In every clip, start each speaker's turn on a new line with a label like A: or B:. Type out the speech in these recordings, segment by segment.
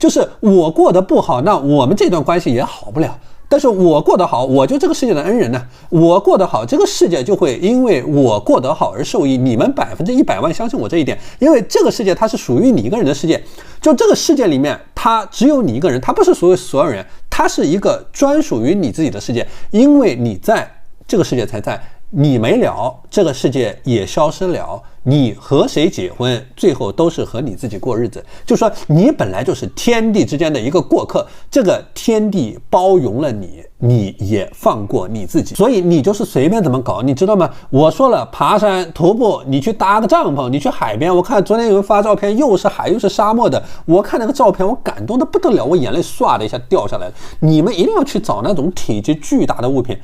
A: 就是我过得不好，那我们这段关系也好不了。但是我过得好，我就这个世界的恩人呢。我过得好，这个世界就会因为我过得好而受益。你们100%万相信我这一点，因为这个世界它是属于你一个人的世界。就这个世界里面，它只有你一个人，它不是所有人，它是一个专属于你自己的世界。因为你在，这个世界才在。你没了，这个世界也消失了。你和谁结婚，最后都是和你自己过日子。就说你本来就是天地之间的一个过客，这个天地包容了你，你也放过你自己，所以你就是随便怎么搞，你知道吗？我说了，爬山徒步，你去搭个帐篷，你去海边。我看昨天有人发照片，又是海又是沙漠的，我看那个照片，我感动的不得了，我眼泪唰的一下掉下来了。你们一定要去找那种体积巨大的物品，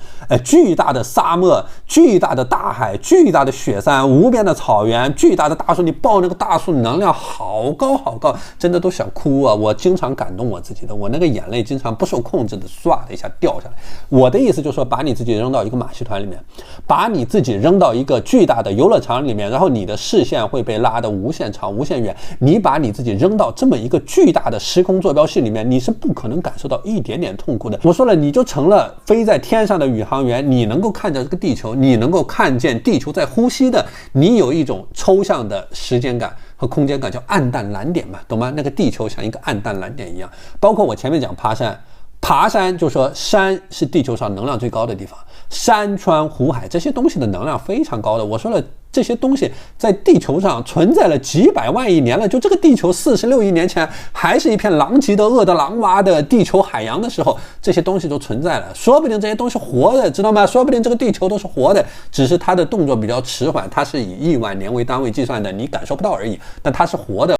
A: 巨大的沙漠，巨大的大海，巨大的雪山，无边的草原，巨大的大树，你抱那个大树能量好高好高，真的都想哭啊！我经常感动我自己的，我那个眼泪经常不受控制的唰的一下掉下来。我的意思就是说，把你自己扔到一个马戏团里面，把你自己扔到一个巨大的游乐场里面，然后你的视线会被拉得无限长无限远。你把你自己扔到这么一个巨大的时空坐标系里面，你是不可能感受到一点点痛苦的。我说了，你就成了飞在天上的宇航员，你能够看着这个地球，你能够看见地球在呼吸的，你有一种抽象的时间感和空间感，叫暗淡蓝点嘛，懂吗？那个地球像一个暗淡蓝点一样。包括我前面讲爬山，就说山是地球上能量最高的地方，山川湖海这些东西的能量非常高的。我说了，这些东西在地球上存在了几百万亿年了，就这个地球46亿年前还是一片狼藉的饿的狼蛙的地球海洋的时候，这些东西都存在了。说不定这些东西活的，知道吗？说不定这个地球都是活的，只是它的动作比较迟缓，它是以亿万年为单位计算的，你感受不到而已，但它是活的。